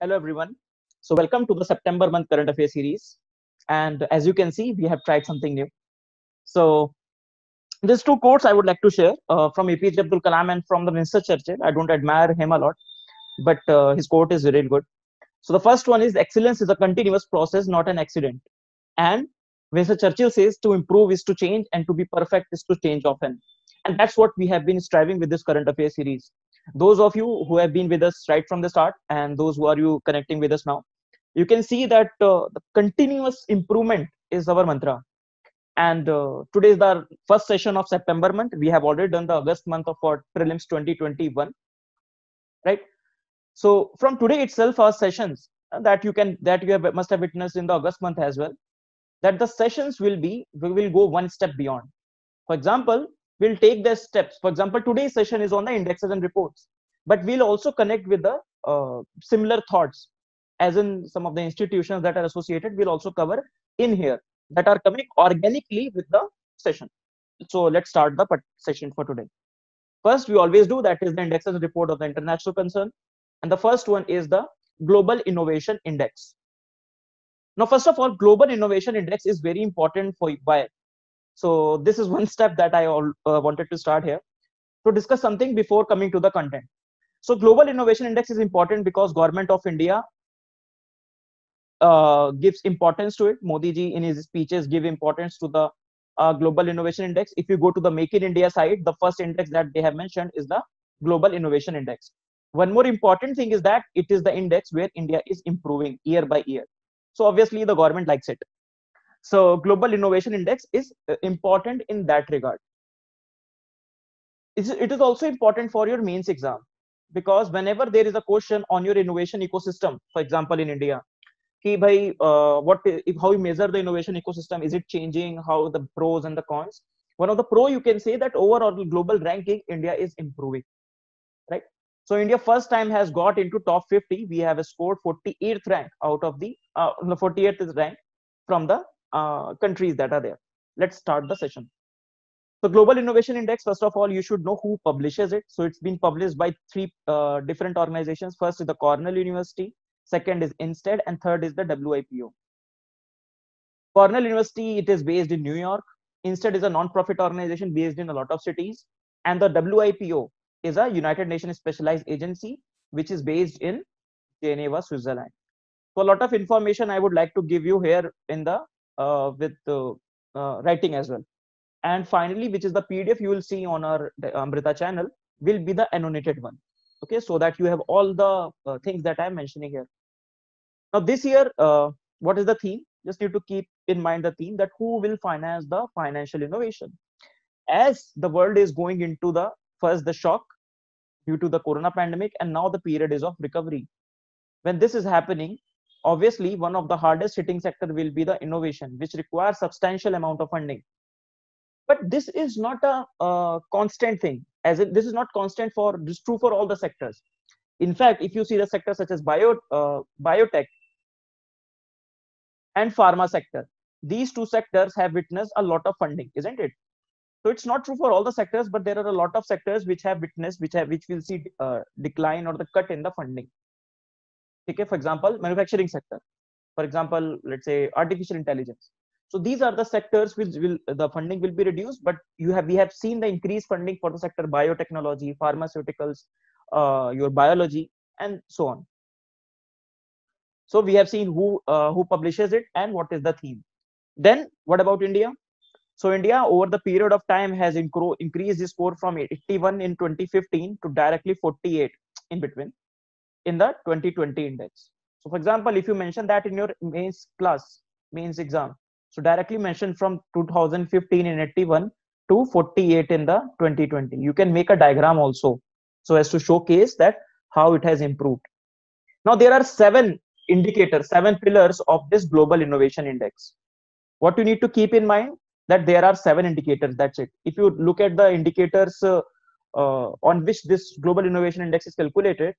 Hello everyone. So welcome to the September month current affairs series. And as you can see, we have tried something new. So these two quotes I would like to share from APJ Abdul Kalam and from the Winston Churchill. I don't admire him a lot, but his quote is really good. So the first one is excellence is a continuous process, not an accident. And Winston Churchill says to improve is to change and to be perfect is to change often. And that's what we have been striving with this current affairs series. Those of you who have been with us right from the start and those who are you connecting with us now, you can see that the continuous improvement is our mantra. And today is the first session of September month. We have already done the August month of our prelims 2021, right? So from today itself, our sessions that you have must have witnessed in the August month as well, that the sessions we will go one step beyond. For example, we'll take the steps. For example, today's session is on the indexes and reports, but we'll also connect with the similar thoughts, as in some of the institutions that are associated. We'll also cover in here that are coming organically with the session. So let's start the session for today. First, we always do that is the indexes and report of the international concern, and the first one is the Global Innovation Index. Now, first of all, Global Innovation Index is very important for why. So this is one step that I wanted to start here to discuss something before coming to the content. So Global Innovation Index is important because Government of India gives importance to it. Modi ji in his speeches give importance to the Global Innovation Index. If you go to the Make in India side, the first index that they have mentioned is the Global Innovation Index. One more important thing is that it is the index where India is improving year by year. So obviously the government likes it. So Global Innovation Index is important in that regard. It is also important for your mains exam, because whenever there is a question on your innovation ecosystem, for example in India, ki bhai, how you measure the innovation ecosystem, is it changing, how the pros and the cons. One of the pro, you can say that overall global ranking India is improving, right? So India first time has got into top 50. We have scored 48th rank out of the 48th rank from the countries that are there. Let's start the session. So Global Innovation Index, first of all, you should know who publishes it. So it's been published by three different organizations. First is the Cornell University, second is INSTEAD, and third is the WIPO. Cornell University, it is based in New York. INSTEAD is a non-profit organization based in a lot of cities. And the WIPO is a United Nations specialized agency, which is based in Geneva, Switzerland. So a lot of information I would like to give you here in the with writing as well. And finally, which is the PDF you will see on our Amrita channel, will be the annotated one. Okay, so that you have all the things that I'm mentioning here. Now, this year, what is the theme? Just need to keep in mind the theme that who will finance the financial innovation. As the world is going into the first the shock due to the corona pandemic, and now the period is of recovery. When this is happening, obviously one of the hardest hitting sector will be the innovation, which requires substantial amount of funding. But this is not a constant thing, as this is not constant for this, true for all the sectors. In fact, if you see the sectors such as biotech and pharma sector, these two sectors have witnessed a lot of funding, isn't it? So it's not true for all the sectors, but there are a lot of sectors which have witnessed, which will see decline or the cut in the funding. Okay, for example, manufacturing sector, for example, let's say artificial intelligence. So these are the sectors which will the funding will be reduced, but we have seen the increased funding for the sector biotechnology, pharmaceuticals, your biology, and so on. So we have seen who publishes it and what is the theme. Then what about India? So India over the period of time has increased the score from 81 in 2015 to directly 48 in between in the 2020 index. So for example, if you mention that in your mains exam, so directly mention from 2015 in 81 to 48 in the 2020. You can make a diagram also so as to showcase that how it has improved. Now there are 7 indicators, 7 pillars of this Global Innovation Index. What you need to keep in mind that there are 7 indicators. That's it. If you look at the indicators on which this Global Innovation Index is calculated,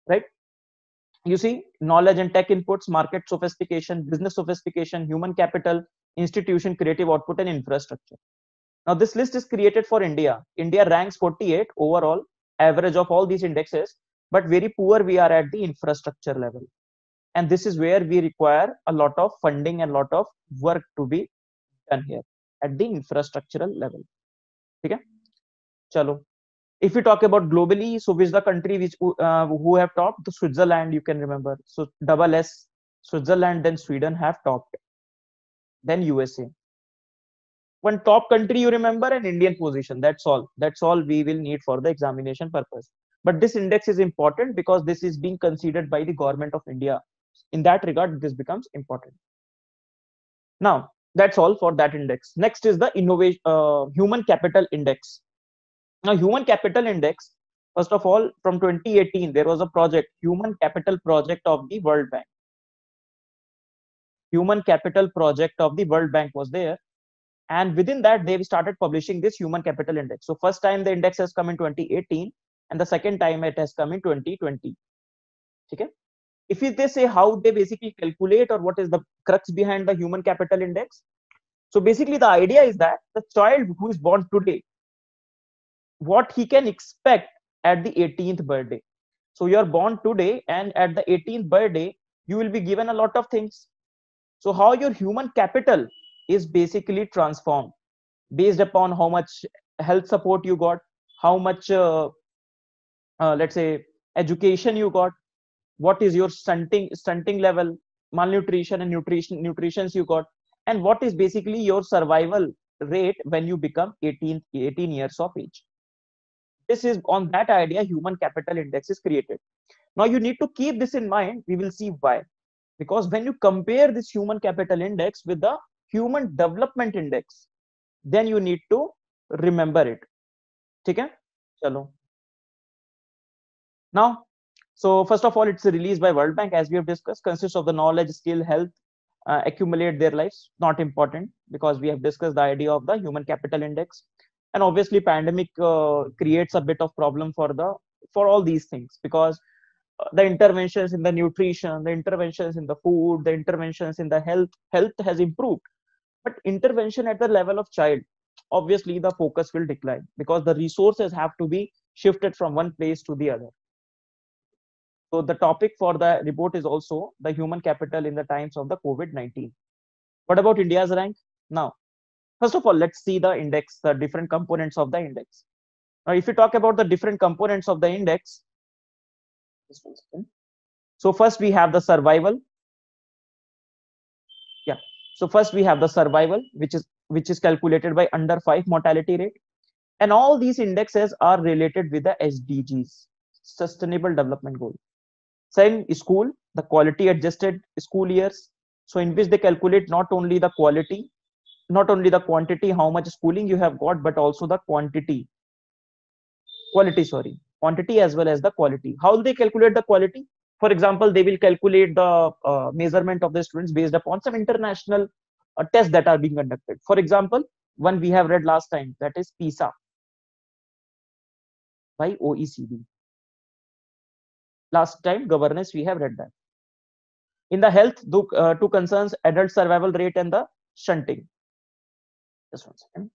right? You see knowledge and tech inputs, market sophistication, business sophistication, human capital, institution, creative output, and infrastructure. Now this list is created for India. India ranks 48 overall average of all these indexes, but very poor we are at the infrastructure level. And this is where we require a lot of funding and lot of work to be done here at the infrastructural level. Okay, chalo. If we talk about globally, so which is the country which who have topped? The Switzerland, you can remember. So double S, Switzerland, then Sweden have topped, then USA. One top country you remember, an Indian position. That's all we will need for the examination purpose. But this index is important because this is being considered by the government of India. In that regard, this becomes important. Now, that's all for that index. Next is the innovation human capital index. Now, human capital index, first of all, from 2018, there was a project, human capital project of the World Bank. Human capital project of the World Bank was there. And within that, they've started publishing this human capital index. So first time the index has come in 2018, and the second time it has come in 2020. Okay. If they say how they basically calculate or what is the crux behind the human capital index. So basically the idea is that the child who is born today, what he can expect at the 18th birthday. So you're born today, and at the 18th birthday, you will be given a lot of things. So how your human capital is basically transformed based upon how much health support you got, how much let's say education you got, what is your stunting level, malnutrition and nutritions you got, and what is basically your survival rate when you become 18 years of age. This is on that idea human capital index is created. Now you need to keep this in mind. We will see why. Because when you compare this human capital index with the human development index, then you need to remember it. Okay? Chalo. Now, so first of all, it's released by World Bank, as we have discussed, consists of the knowledge, skill, health, accumulate their lives. Not important because we have discussed the idea of the human capital index. And obviously pandemic creates a bit of problem for all these things, because the interventions in the nutrition, the interventions in the food, the interventions in the health has improved, but intervention at the level of child, obviously the focus will decline because the resources have to be shifted from one place to the other. So the topic for the report is also the human capital in the times of the COVID-19. What about India's rank? Now, first of all, let's see the index, the different components of the index. Now, if you talk about the different components of the index, so first we have the survival. Yeah. So first we have the survival, which is calculated by under 5 mortality rate. And all these indexes are related with the SDGs, Sustainable Development Goal. Same school, the quality adjusted school years. So in which they calculate not only the quality, not only the quantity, how much schooling you have got, but also the quantity as well as the quality. How do they calculate the quality? For example, they will calculate the measurement of the students based upon some international tests that are being conducted. For example, one we have read last time, that is PISA by OECD. Last time governance we have read that. In the health, two concerns, adult survival rate and the shunting. Just 1 second.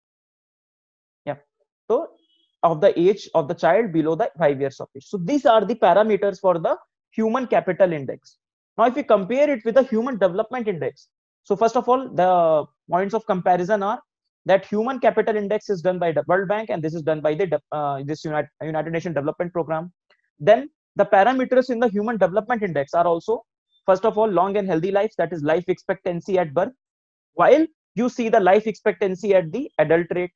Yeah. So of the age of the child below the 5 years of age. So these are the parameters for the human capital index. Now, if we compare it with the human development index, so first of all, the points of comparison are that human capital index is done by the World Bank, and this is done by the United Nations Development Program. Then the parameters in the human development index are also, first of all, long and healthy life, that is life expectancy at birth, while you see the life expectancy at the adult rate.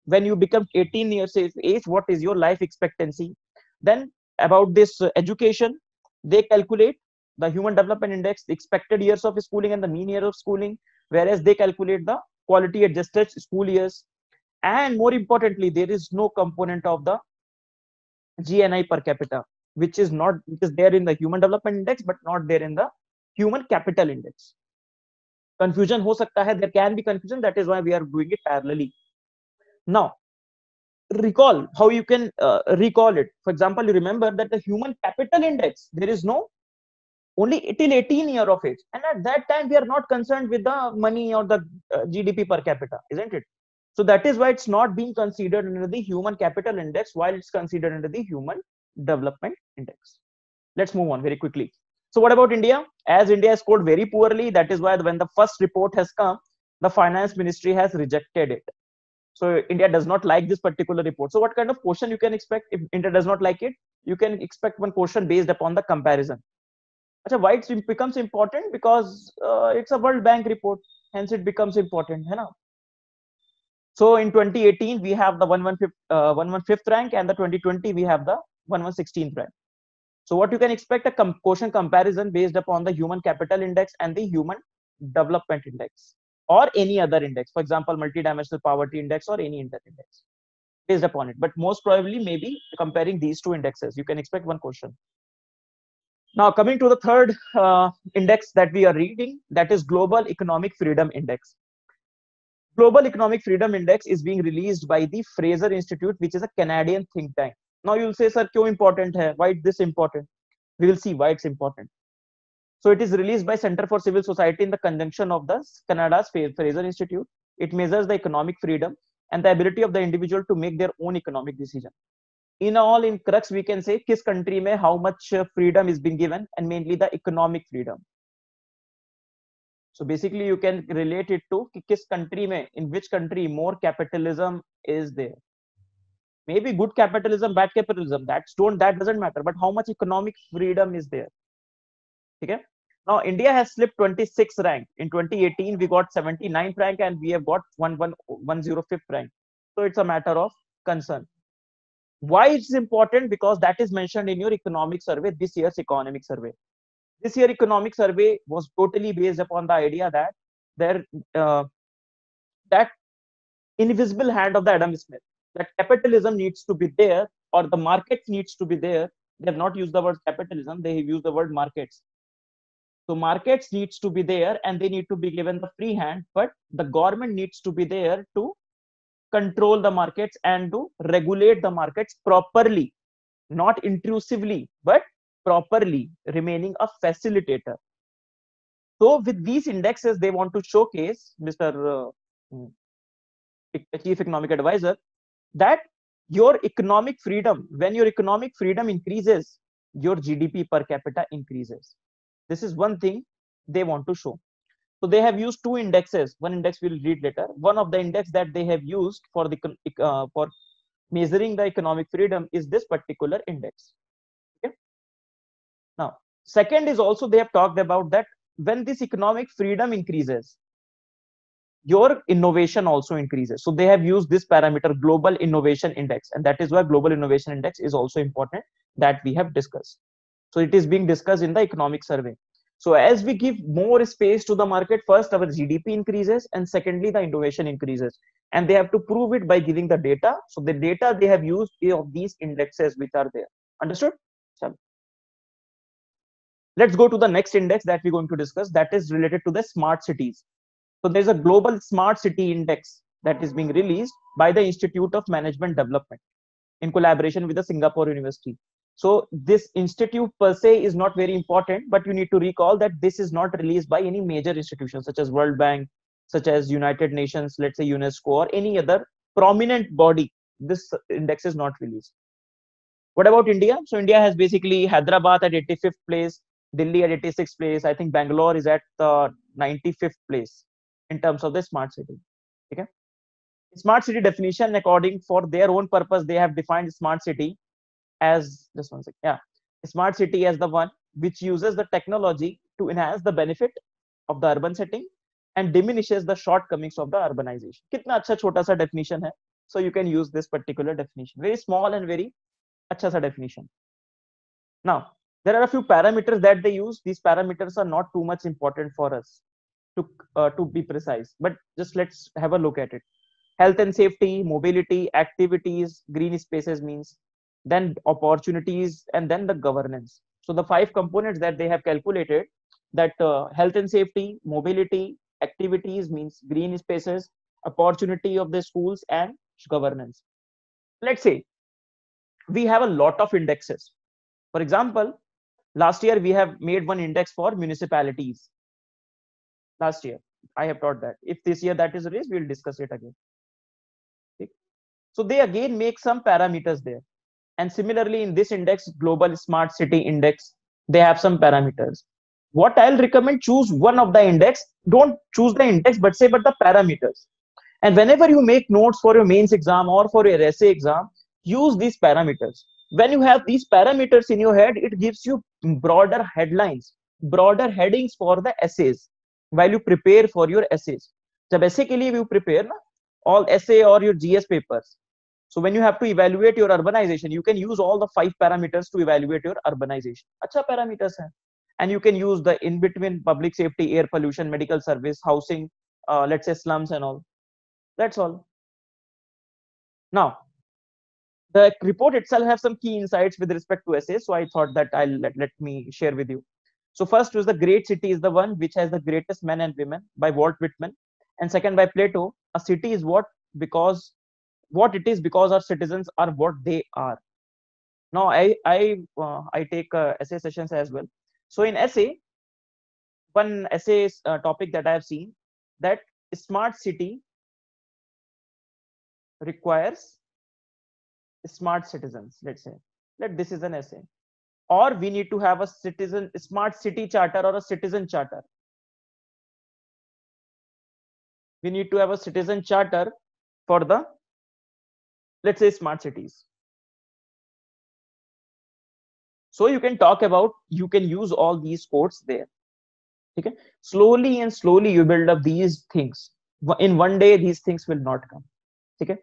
When you become 18 years of age, what is your life expectancy? Then about this education, they calculate the human development index, the expected years of schooling and the mean year of schooling, whereas they calculate the quality adjusted school years. And more importantly, there is no component of the GNI per capita, which is there in the human development index, but not there in the human capital index. Confusion ho sakta hai, there can be confusion. That is why we are doing it parallelly. Now, recall how you can recall it. For example, you remember that the human capital index, there is no only till 18 year of age, and at that time we are not concerned with the money or the GDP per capita, isn't it? So that is why it's not being considered under the human capital index, while it's considered under the human Development Index. Let's move on very quickly. So what about India? As India scored very poorly, that is why when the first report has come, the finance ministry has rejected it. So India does not like this particular report. So what kind of question you can expect if India does not like it? You can expect one question based upon the comparison. Achha, why it becomes important? Because it's a World Bank report, hence it becomes important. Hai na? So in 2018, we have the 115th rank, and the 2020 we have the 116th rank. So what you can expect a quotient comparison based upon the human capital index and the human development index or any other index, for example, multidimensional poverty index or any index based upon it. But most probably maybe comparing these two indexes, you can expect one question. Now coming to the third index that we are reading, that is Global Economic Freedom Index. Global Economic Freedom Index is being released by the Fraser Institute, which is a Canadian think tank. Now you'll say, sir, क्यों important hai? Why is this important? We will see why it's important. So it is released by Center for Civil Society in the conjunction of the Canada's Fraser Institute. It measures the economic freedom and the ability of the individual to make their own economic decision. In all, in crux, we can say किस country में how much freedom is being given, and mainly the economic freedom. So basically, you can relate it to कि किस country में, in which country more capitalism is there. Maybe good capitalism, bad capitalism, that doesn't matter, but how much economic freedom is there. Okay. Now India has slipped 26th rank. In 2018, we got 79th rank, and we have got 105th rank. So it's a matter of concern. Why it's important? Because that is mentioned in your economic survey, this year's economic survey. This year economic survey was totally based upon the idea that that invisible hand of the Adam Smith, that capitalism needs to be there, or the market needs to be there. They have not used the word capitalism, they have used the word markets. So markets needs to be there, and they need to be given the free hand, but the government needs to be there to control the markets and to regulate the markets properly, not intrusively, but properly, remaining a facilitator. So with these indexes, they want to showcase, Mr. Chief Economic Advisor, that your economic freedom, when your economic freedom increases, your GDP per capita increases. This is one thing they want to show. So they have used two indexes. One index we'll read later. One of the index that they have used for measuring the economic freedom is this particular index. Okay. Now, second is also they have talked about that when this economic freedom increases, your innovation also increases. So they have used this parameter, Global Innovation Index, and that is why Global Innovation Index is also important, that we have discussed. So it is being discussed in the economic survey. So as we give more space to the market, first our GDP increases, and secondly the innovation increases, and they have to prove it by giving the data. So the data they have used of these indexes which are there. Understood? So let's go to the next index that we're going to discuss, that is related to the smart cities. So there's a global smart city index that is being released by the Institute of Management Development in collaboration with the Singapore University. So this institute per se is not very important, but you need to recall that this is not released by any major institutions such as World Bank, such as United Nations, let's say UNESCO, or any other prominent body. This index is not released. What about India? So India has basically Hyderabad at 85th place, Delhi at 86th place. I think Bangalore is at the 95th place in terms of the smart city. Okay. Smart city definition, according for their own purpose, they have defined smart city as, just one second, yeah, smart city as the one which uses the technology to enhance the benefit of the urban setting and diminishes the shortcomings of the urbanization. Kitna acha chota sa definition hai. So you can use this particular definition, very small and very acha sa definition. Now there are a few parameters that they use. These parameters are not too much important for us to be precise, but just let's have a look at it. Health and safety, mobility, activities, green spaces means, then opportunities, and then the governance. So the 5 components that they have calculated, that health and safety, mobility, activities means green spaces, opportunity of the schools, and governance. Let's say we have a lot of indexes. For example, last year we have made one index for municipalities. Last year I have taught that. If this year that is released, we'll discuss it again. Okay. So they again make some parameters there, And similarly, in this index, Global Smart City Index, they have some parameters. What I'll recommend, choose one of the index. Don't choose the index, but say but the parameters. And whenever you make notes for your mains exam or for your essay exam, use these parameters. When you have these parameters in your head, it gives you broader headlines, broader headings for the essays while you prepare for your essays. जब essay के लिए you prepare ना, all essay or your GS papers. So when you have to evaluate your urbanization, you can use all the 5 parameters to evaluate your urbanization. अच्छा parameters हैं. And you can use the in between public safety, air pollution, medical service, housing, let's say slums and all. That's all. Now, the report itself has some key insights with respect to essays. So I thought that let me share with you. So first was the great city is the one which has the greatest men and women by Walt Whitman. And second by Plato, a city is what it is because our citizens are what they are. Now I take essay sessions as well. So in essay, one essay topic that I have seen, that smart city requires smart citizens. Let's say that this is an essay, or we need to have a smart city charter or a citizen charter. We need to have a citizen charter for the, let's say, smart cities. So you can talk about, you can use all these quotes there. Okay, slowly and slowly you build up these things. In one day these things will not come. Okay,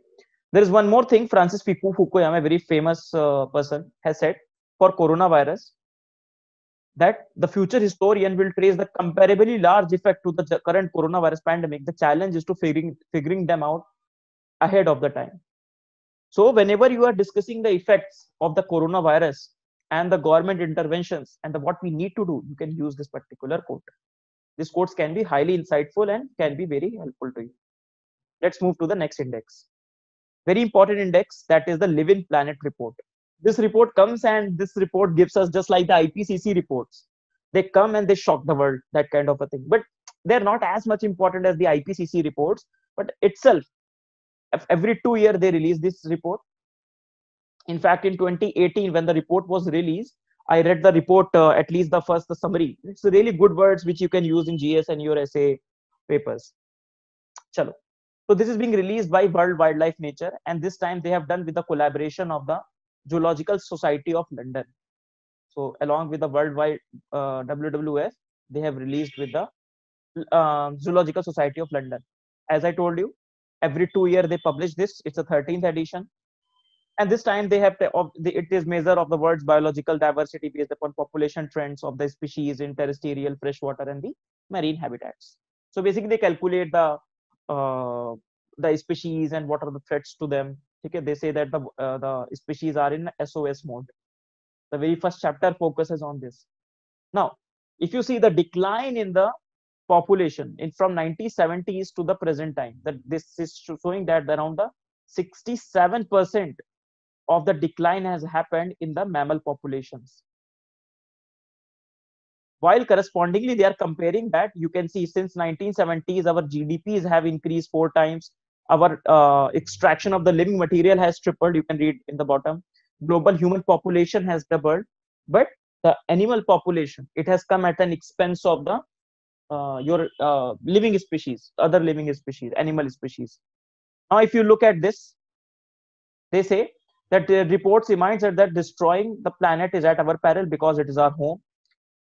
there is one more thing. Francis Fukuyama, a very famous person, has said for coronavirus that the future historian will trace the comparably large effect to the current coronavirus pandemic. The challenge is to figuring them out ahead of the time. So whenever you are discussing the effects of the coronavirus and the government interventions and what we need to do, you can use this particular quote. These quotes can be highly insightful and can be very helpful to you. Let's move to the next index. Very important index, that is the Living Planet report. This report comes and this report gives us, just like the IPCC reports, they come and they shock the world, that kind of a thing. But they're not as much important as the IPCC reports, but itself, every 2 years they release this report. In fact, in 2018, when the report was released, I read the report, at least the summary. It's really good words which you can use in GS and your essay papers. Chalo. So this is being released by World Wildlife Nature, and this time they have done with the collaboration of the Zoological Society of London. So along with the worldwide WWF, they have released with the Zoological Society of London. As I told you, every 2 years they publish this. It's a 13th edition. And this time they have it is measure of the world's biological diversity based upon population trends of the species in terrestrial, freshwater, and the marine habitats. So basically, they calculate the species and what are the threats to them. Okay, they say that the species are in SOS mode. The very first chapter focuses on this. Now, if you see the decline in the population from 1970s to the present time, that this is showing that around the 67% of the decline has happened in the mammal populations. While correspondingly they are comparing that, you can see since 1970s our GDPs have increased 4 times, our extraction of the living material has tripled. You can read in the bottom. Global human population has doubled, but the animal population, it has come at an expense of the your living species, other living species, animal species. Now if you look at this, they say that the reports reminds us that destroying the planet is at our peril because it is our home.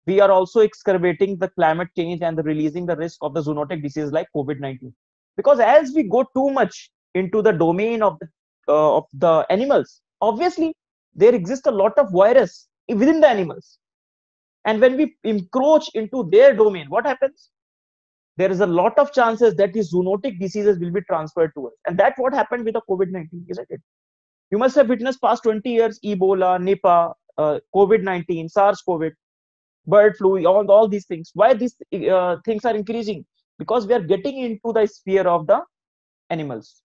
We are also excavating the climate change and the releasing the risk of the zoonotic disease like COVID-19. Because as we go too much into the domain of the animals, obviously there exists a lot of virus within the animals. And when we encroach into their domain, what happens? There is a lot of chances that these zoonotic diseases will be transferred to us. And that's what happened with the COVID-19, isn't it? You must have witnessed past 20 years, Ebola, Nipah, COVID-19, SARS-CoV, bird flu, all these things. Why these things are increasing? Because we are getting into the sphere of the animals.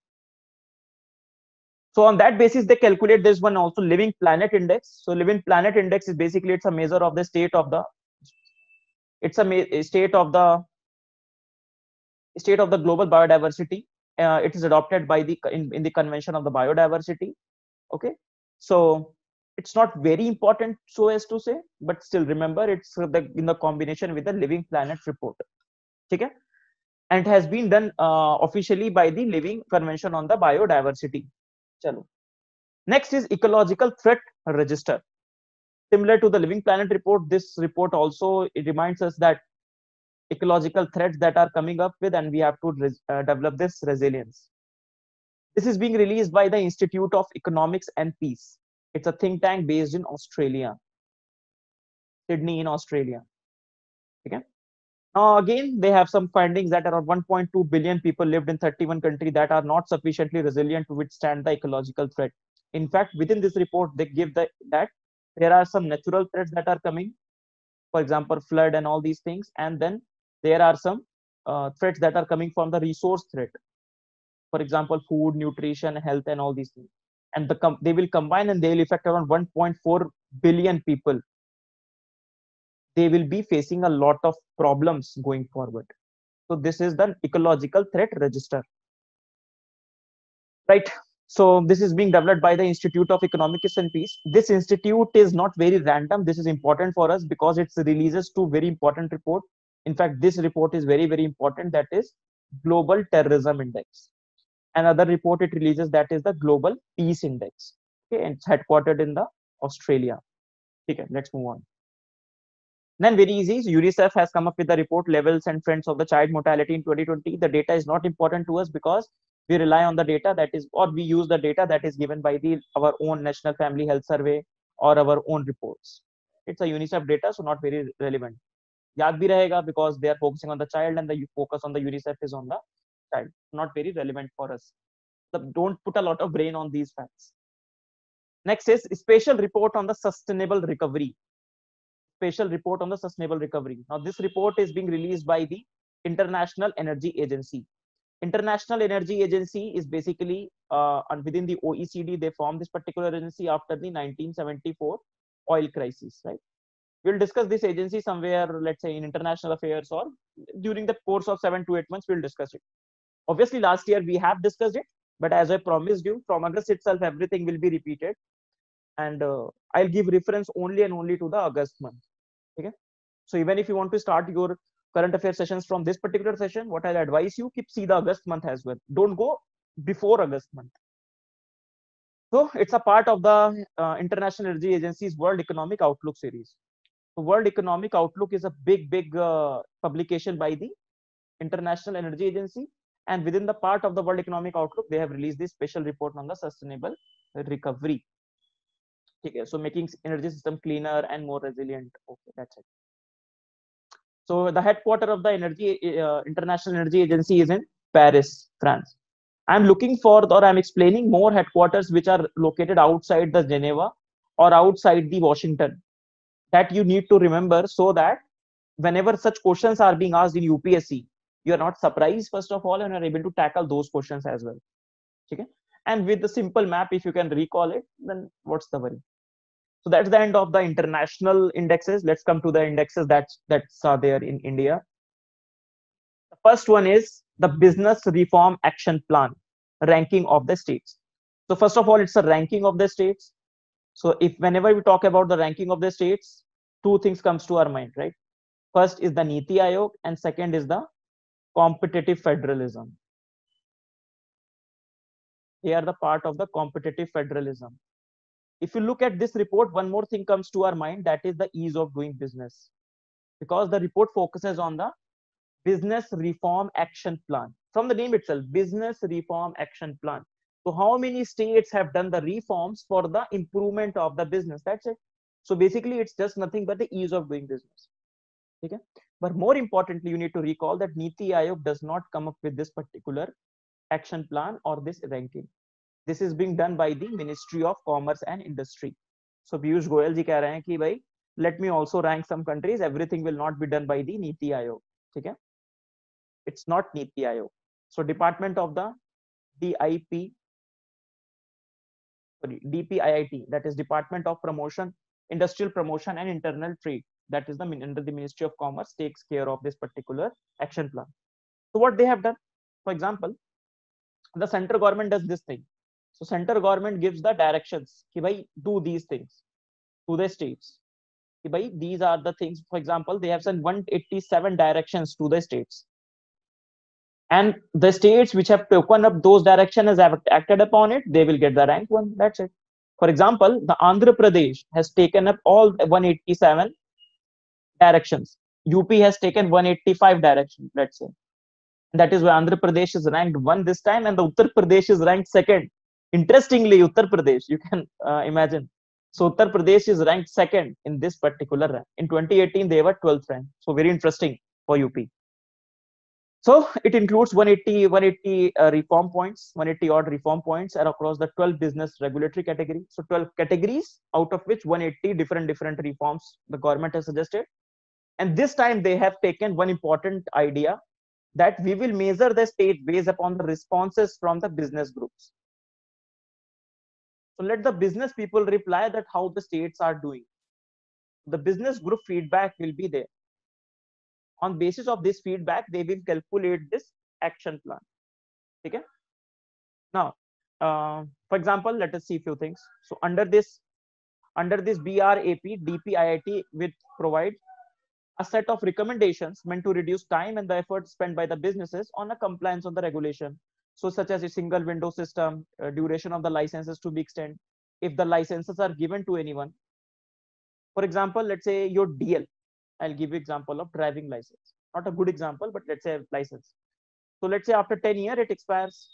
So on that basis, they calculate this one also, Living Planet Index. So Living Planet Index is basically, it's a measure of the state of the, state of the global biodiversity. It is adopted by the in the Convention of the Biodiversity. Okay, so It's not very important so as to say, but still remember it's in the combination with the Living Planet report. Okay? And it has been done officially by the Living Convention on the Biodiversity. Chalo. Next is Ecological Threat Register. Similar to the Living Planet report, this report also it reminds us that ecological threats that are coming up with, and we have to develop this resilience. This is being released by the Institute of Economics and Peace. It's a think tank based in Australia, Sydney in Australia. Okay. Now again, they have some findings that around 1.2 billion people lived in 31 countries that are not sufficiently resilient to withstand the ecological threat. In fact, within this report, they give that there are some natural threats that are coming, for example, flood and all these things, and then there are some threats that are coming from the resource threat, for example, food, nutrition, health, and all these things. And they will combine and they will affect around 1.4 billion people. They will be facing a lot of problems going forward. So this is the ecological threat register, right? So this is being developed by the Institute of Economics and Peace. This institute is not very random. This is important for us because it releases two very important reports. In fact, this report is very, very important. That is Global Terrorism Index. Another report it releases, that is the Global Peace Index. Okay, and it's headquartered in the Australia. Okay, let's move on. Then very easy, UNICEF has come up with the report Levels and Trends of the Child Mortality in 2020. The data is not important to us because we rely on the data that is, or we use the data that is given by our own National Family Health Survey or our own reports. It's a UNICEF data, so not very relevant. Yaad bhi rahega because they are focusing on the child and the focus on the UNICEF is on the child. Not very relevant for us. So don't put a lot of brain on these facts. Next is Special Report on the Sustainable Recovery. Special Report on the Sustainable Recovery. Now, this report is being released by the International Energy Agency. International Energy Agency is basically within the OECD. They formed this particular agency after the 1974 oil crisis, right? We'll discuss this agency somewhere, let's say in international affairs, or during the course of 7 to 8 months, we'll discuss it. Obviously, last year we have discussed it, but as I promised you, from August itself, everything will be repeated. And I'll give reference only and only to the August month. Okay. So even if you want to start your current affairs sessions from this particular session, what I'll advise you, keep see the August month as well. Don't go before August month. So it's a part of the International Energy Agency's World Economic Outlook series. The World Economic Outlook is a big publication by the International Energy Agency. And within the part of the World Economic Outlook, they have released this special report on the sustainable recovery. Okay, so making energy system cleaner and more resilient. Okay, that's it. So the headquarter of the International Energy Agency is in Paris, France. I'm looking for, or I'm explaining more headquarters which are located outside the Geneva or outside the Washington, that you need to remember, so that whenever such questions are being asked in UPSC, you are not surprised first of all, and are able to tackle those questions as well. Okay, and with the simple map, if you can recall it, then what's the worry? So that's the end of the international indexes. Let's come to the indexes that's there in India. The first one is the Business Reform Action Plan ranking of the states. So first of all, it's a ranking of the states. So if whenever we talk about the ranking of the states, two things comes to our mind, right? First is the Niti Aayog, and second is the competitive federalism. They are the part of the competitive federalism. If you look at this report, one more thing comes to our mind, that is the ease of doing business, because the report focuses on the Business Reform Action Plan. From the name itself, Business Reform Action Plan. So how many states have done the reforms for the improvement of the business? That's it. So basically, it's just nothing but the ease of doing business. Okay. But more importantly, you need to recall that Niti Aayog does not come up with this particular action plan or this ranking. This is being done by the Ministry of Commerce and Industry. So Piyush Goyal ji कह रहे हैं कि भाई, let me also rank some countries. Everything will not be done by the Niti Aayog. ठीक है? It's not Niti Aayog. So Department of the DPIIT, that is Department of Promotion, Industrial Promotion and Internal Trade, that is under the Ministry of Commerce, takes care of this particular action plan. So what they have done, for example, the central government does this thing. So center government gives the directions कि भाई do these things to the states. कि भाई these are the things. For example, they have sent 187 directions to the states, and the states which have taken up those directions as have acted upon it, they will get the rank 1. That's it. For example, the Andhra Pradesh has taken up all 187 directions. UP has taken 185 directions, let's say. That is why Andhra Pradesh is ranked 1 this time, and the Uttar Pradesh is ranked 2nd. Interestingly, Uttar Pradesh, you can imagine. So Uttar Pradesh is ranked 2nd in this particular rank. In 2018, they were 12th rank. So very interesting for UP. So it includes 180 reform points, 180 odd reform points are across the 12 business regulatory categories. So 12 categories, out of which 180 different reforms the government has suggested. And this time they have taken one important idea, that we will measure the state based upon the responses from the business groups. So let the business people reply that how the states are doing. The business group feedback will be there. On basis of this feedback, they will calculate this action plan. Okay. Now, for example, let us see a few things. So under this BRAP, DPIIT will provide a set of recommendations meant to reduce time and the effort spent by the businesses on a compliance of the regulation. So such as a single window system, duration of the licenses to be extended, if the licenses are given to anyone. For example, let's say your DL. I'll give you example of driving license. Not a good example, but let's say license. So let's say after 10 years, it expires.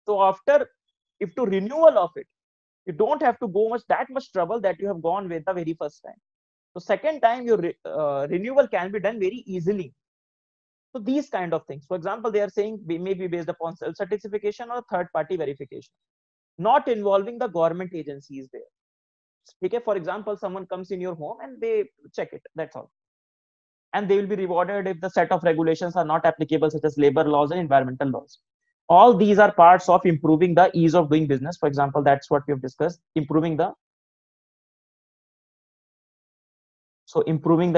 So after, if to renewal of it, you don't have to go that much trouble that you have gone with the very first time. So second time, your renewal can be done very easily. So these kind of things. For example, they are saying may be based upon self-certification or third-party verification, not involving the government agencies there. Okay, for example, someone comes in your home and they check it. That's all. And they will be rewarded if the set of regulations are not applicable, such as labor laws and environmental laws. All these are parts of improving the ease of doing business. For example, that's what we have discussed, improving the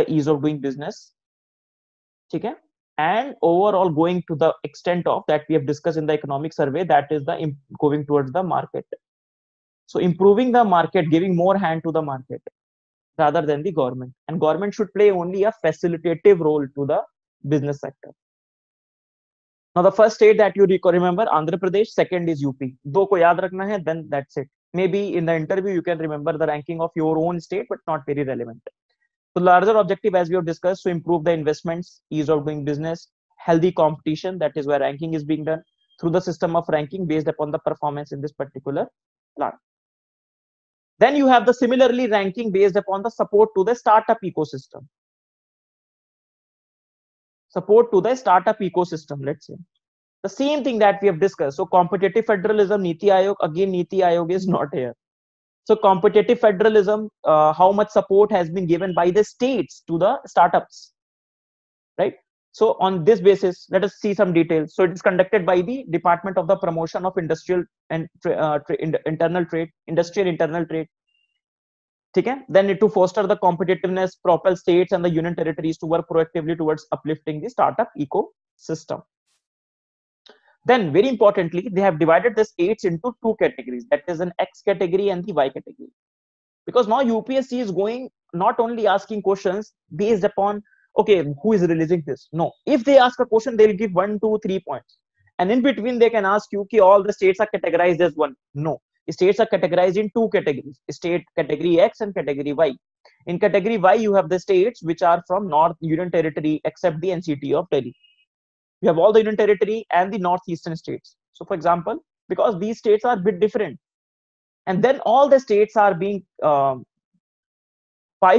ease of doing business. Okay, and overall going to the extent of that we have discussed in the economic survey, that is the going towards the market. So improving the market, giving more hand to the market rather than the government, and government should play only a facilitative role to the business sector. Now the first state that you remember, Andhra Pradesh, second is UP. Do ko yaad rakhna hai, then that's it. Maybe in the interview you can remember the ranking of your own state, but not very relevant. The larger objective, as we have discussed, to improve the investments, ease of doing business, healthy competition, that is where ranking is being done through the system of ranking based upon the performance in this particular plan. Then you have the similarly ranking based upon the support to the startup ecosystem. Support to the startup ecosystem, let's say. The same thing that we have discussed. So competitive federalism, Niti Aayog, again Niti Aayog is not here. So competitive federalism, how much support has been given by the states to the startups, right? So on this basis, let us see some details. So it is conducted by the Department of the Promotion of Industrial and Internal Trade, Industrial Internal Trade. Okay? Then to foster the competitiveness, propel states and the union territories to work proactively towards uplifting the startup ecosystem. Then very importantly, they have divided the states into two categories, that is an X category and the Y category. Because now UPSC is going not only asking questions based upon, okay, who is releasing this? No, if they ask a question, they'll give 1, 2, 3 points. And in between, they can ask you, okay, all the states are categorized as one. No, states are categorized in two categories, state category X and category Y. In category Y, you have the states which are from North Union Territory, except the NCT of Delhi. You have all the Union Territory and the northeastern states. So for example, because these states are a bit different, and then all the states are being 5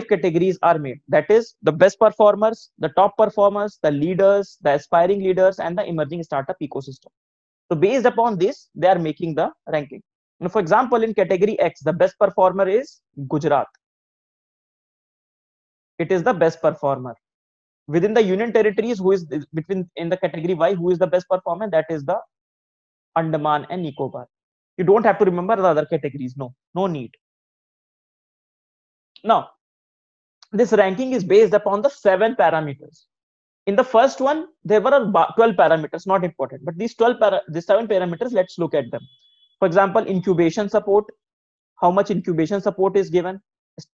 categories are made, that is the best performers, the top performers, the leaders, the aspiring leaders, and the emerging startup ecosystem. So based upon this, they are making the ranking. Now, for example, in category X, the best performer is Gujarat. It is the best performer. Within the Union Territories, who is in the category Y, who is the best performer? That is the Andaman and Nicobar. You don't have to remember the other categories. No need. Now, this ranking is based upon the 7 parameters. In the first one, there were 12 parameters, not important, but these 7 parameters, let's look at them. For example, incubation support, how much incubation support is given,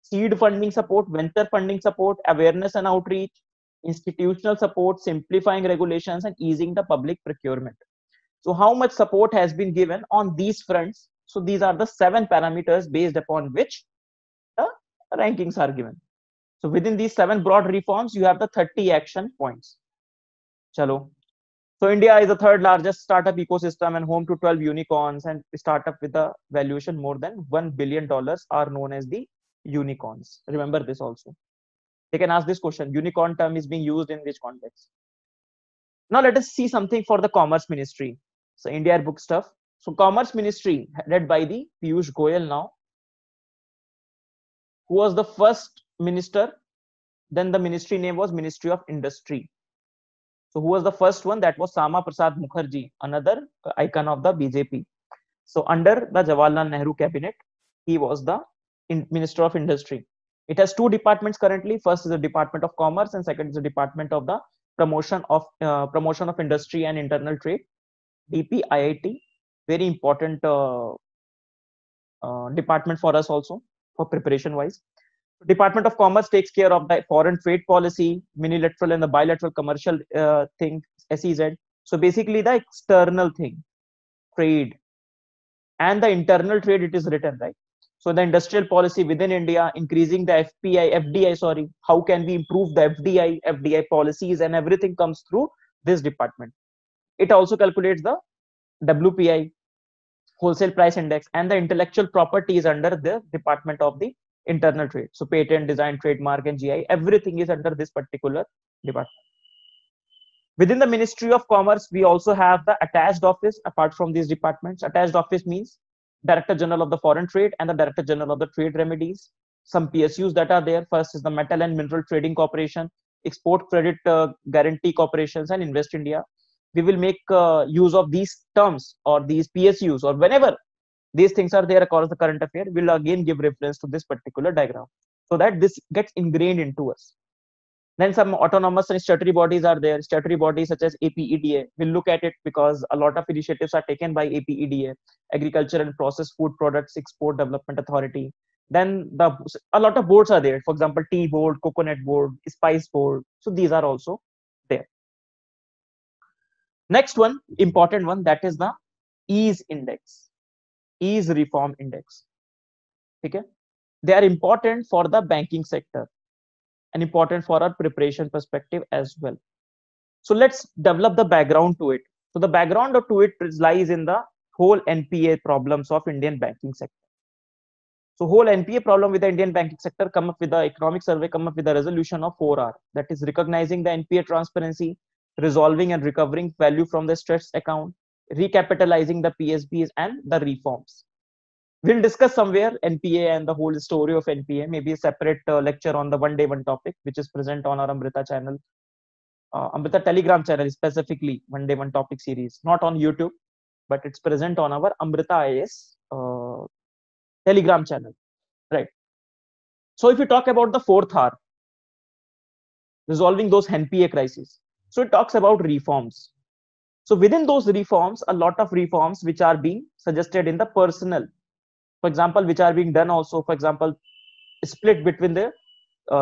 seed funding support, venture funding support, awareness and outreach, institutional support, simplifying regulations, and easing the public procurement. So how much support has been given on these fronts? So these are the 7 parameters based upon which the rankings are given. So within these 7 broad reforms, you have the 30 action points. Chalo. So India is the third largest startup ecosystem and home to 12 unicorns, and startup with a valuation more than $1 billion are known as the unicorns. Remember this also. They can ask this question: unicorn term is being used in which context? Now let us see something for the Commerce Ministry. So India book stuff. So Commerce Ministry led by the Piyush Goyal now, who was the first minister. Then the ministry name was Ministry of Industry. So who was the first one? That was Sama Prasad Mukherjee, another icon of the BJP. So under the Jawaharlal Nehru cabinet, he was the Minister of Industry. It has 2 departments currently. First is the Department of Commerce, and second is the Department of the Promotion of Industry and Internal Trade, DPIIT. Very important department for us also for preparation wise. Department of Commerce takes care of the foreign trade policy, unilateral and the bilateral commercial thing, SEZ. So basically the external thing, trade, and the internal trade, it is written, right? So the industrial policy within India, increasing the FDI, sorry, how can we improve the FDI policies, and everything comes through this department. It also calculates the WPI, wholesale price index, and the intellectual property is under the Department of the Internal Trade. So patent, design, trademark, and GI, everything is under this particular department. Within the Ministry of Commerce, we also have the attached office apart from these departments. Attached office means Director General of the Foreign Trade and the Director General of the Trade Remedies. Some PSUs that are there. First is the Metal and Mineral Trading Corporation, Export Credit Guarantee Corporations, and Invest India. We will make use of these terms or these PSUs, or whenever these things are there across the current affair, we'll again give reference to this particular diagram so that this gets ingrained into us. Then some autonomous and statutory bodies are there. Statutory bodies such as APEDA. We'll look at it because a lot of initiatives are taken by APEDA, Agriculture and Processed Food Products Export Development Authority. Then a lot of boards are there. For example, Tea Board, Coconut Board, Spice Board. So these are also there. Next one, important one, that is the ease index, ease reform index. Okay, they are important for the banking sector and important for our preparation perspective as well. So let's develop the background to it. So the background to it lies in the whole NPA problems of Indian banking sector. So whole NPA problem with the Indian banking sector come up with the economic survey, come up with the resolution of 4R, that is recognizing the NPA transparency, resolving and recovering value from the stressed account, recapitalizing the PSBs, and the reforms. We'll discuss somewhere NPA and the whole story of NPA, maybe a separate lecture on the one day one topic, which is present on our Amrita channel, Amrita Telegram channel, specifically one day one topic series, not on YouTube, but it's present on our Amrita IAS Telegram channel, right? So if you talk about the 4th R, resolving those NPA crises, so it talks about reforms. So within those reforms, a lot of reforms which are being suggested in the personnel, for example, which are being done also. For example, split between the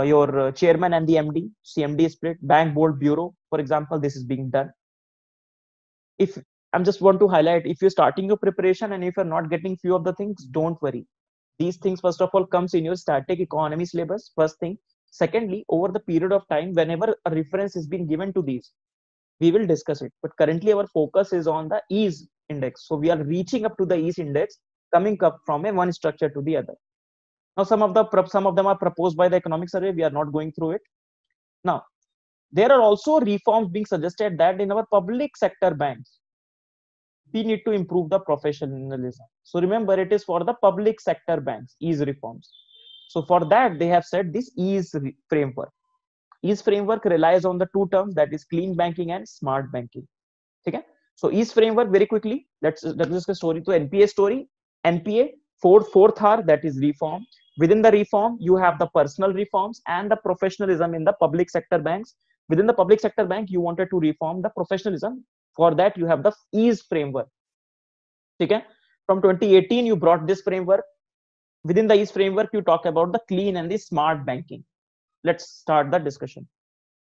your chairman and the MD, CMD split, bank board bureau, for example, this is being done. If I'm just want to highlight, if you're starting your preparation and if you're not getting few of the things, don't worry. These things first of all comes in your static economy syllabus, first thing. Secondly, over the period of time, whenever a reference is being given to these, we will discuss it. But currently our focus is on the ease index. So we are reaching up to the ease index, coming up from a one structure to the other. Now some of them are proposed by the economic survey. We are not going through it. Now there are also reforms being suggested that in our public sector banks, we need to improve the professionalism. So remember, it is for the public sector banks, ease reforms. So for that, they have said this ease framework. Ease framework relies on the 2 terms, that is clean banking and smart banking. Okay. So ease framework, very quickly, let's discuss the story. To NPA story, NPA, 4th R, that is reform. Within the reform, you have the personal reforms and the professionalism in the public sector banks. Within the public sector bank, you wanted to reform the professionalism. For that, you have the ease framework. Okay. From 2018, you brought this framework. Within the EASE framework, you talk about the clean and the smart banking. Let's start the discussion.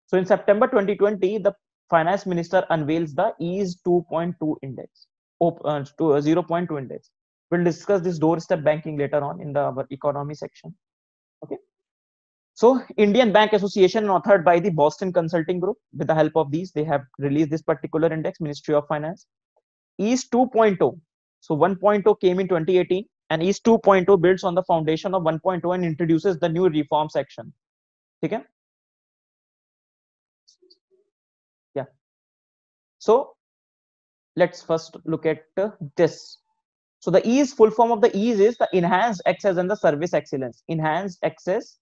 So in September 2020, the finance minister unveils the EASE 2.2 index, 0.2 index. We'll discuss this doorstep banking later on in our economy section. Okay. So Indian Bank Association, authored by the Boston Consulting Group, with the help of these, they have released this particular index, Ministry of Finance. EASE 2.0. So 1.0 came in 2018, and EASE 2.0 builds on the foundation of 1.0 and introduces the new reform section. Okay. Yeah. So let's first look at this. So the EASE, full form of the EASE is the enhanced access and the service excellence. Enhanced access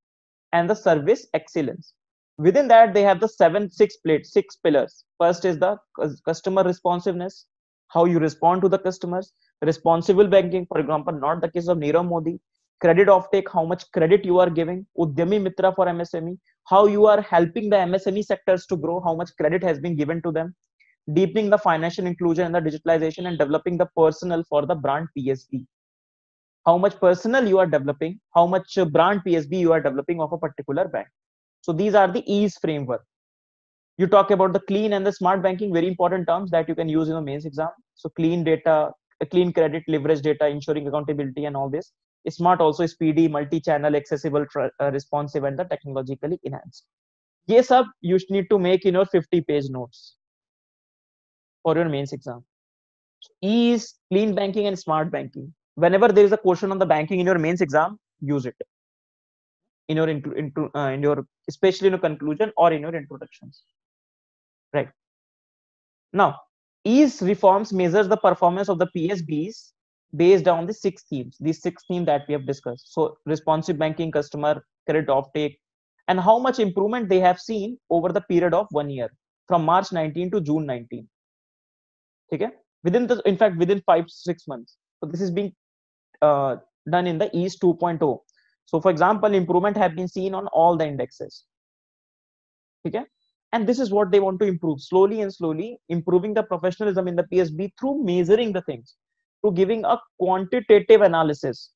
and the service excellence. Within that, they have the six pillars. First is the customer responsiveness, how you respond to the customers. Responsible banking, for example, not the case of Nirav Modi. Credit offtake, how much credit you are giving. Udyami Mitra for MSME, how you are helping the MSME sectors to grow, how much credit has been given to them. Deepening the financial inclusion and the digitalization, and developing the personnel for the brand PSB. How much personnel you are developing, how much brand PSB you are developing of a particular bank. So these are the EASE framework. You talk about the clean and the smart banking, very important terms that you can use in the mains exam. So clean data, clean credit, leverage data, ensuring accountability and all this. Smart also speedy, multi-channel, accessible, responsive, and the technologically enhanced. ये सब you need to make in your 50-page notes for your mains exam. EASE, clean banking and smart banking. Whenever there is a question on the banking in your mains exam, use it in your especially in your conclusion or in your introductions. Right. Now, EASE reforms measures the performance of the PSBs based on the 6 themes. These 6 themes that we have discussed. So responsive banking, customer, credit offtake, and how much improvement they have seen over the period of 1 year, from March 19 to June 19. Okay. In fact, within 5-6 months. So this is being done in the EASE 2.0. So for example, improvement have been seen on all the indexes. Okay. And this is what they want to improve, slowly and slowly improving the professionalism in the PSB through measuring the things, through giving a quantitative analysis.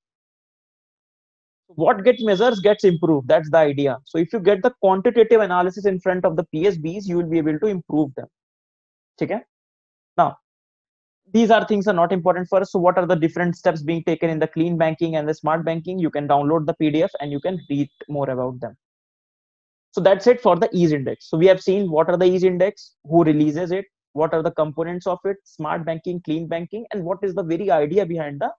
What gets measured gets improved. That's the idea. So if you get the quantitative analysis in front of the PSBs, you will be able to improve them. Okay. Now, these are things are not important for us. So what are the different steps being taken in the clean banking and the smart banking? You can download the PDF and you can read more about them. So that's it for the EASE index. So we have seen what are the EASE index, who releases it, what are the components of it, smart banking, clean banking, and what is the very idea behind the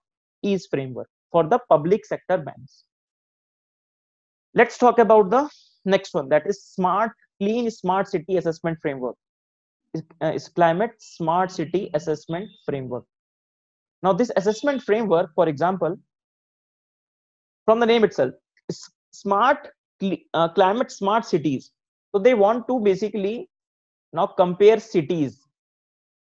EASE framework for the public sector banks. Let's talk about the next one, that is clean smart city assessment framework. Is climate smart city assessment framework. Now this assessment framework, for example, from the name itself, is climate smart cities. So they want to basically now compare cities,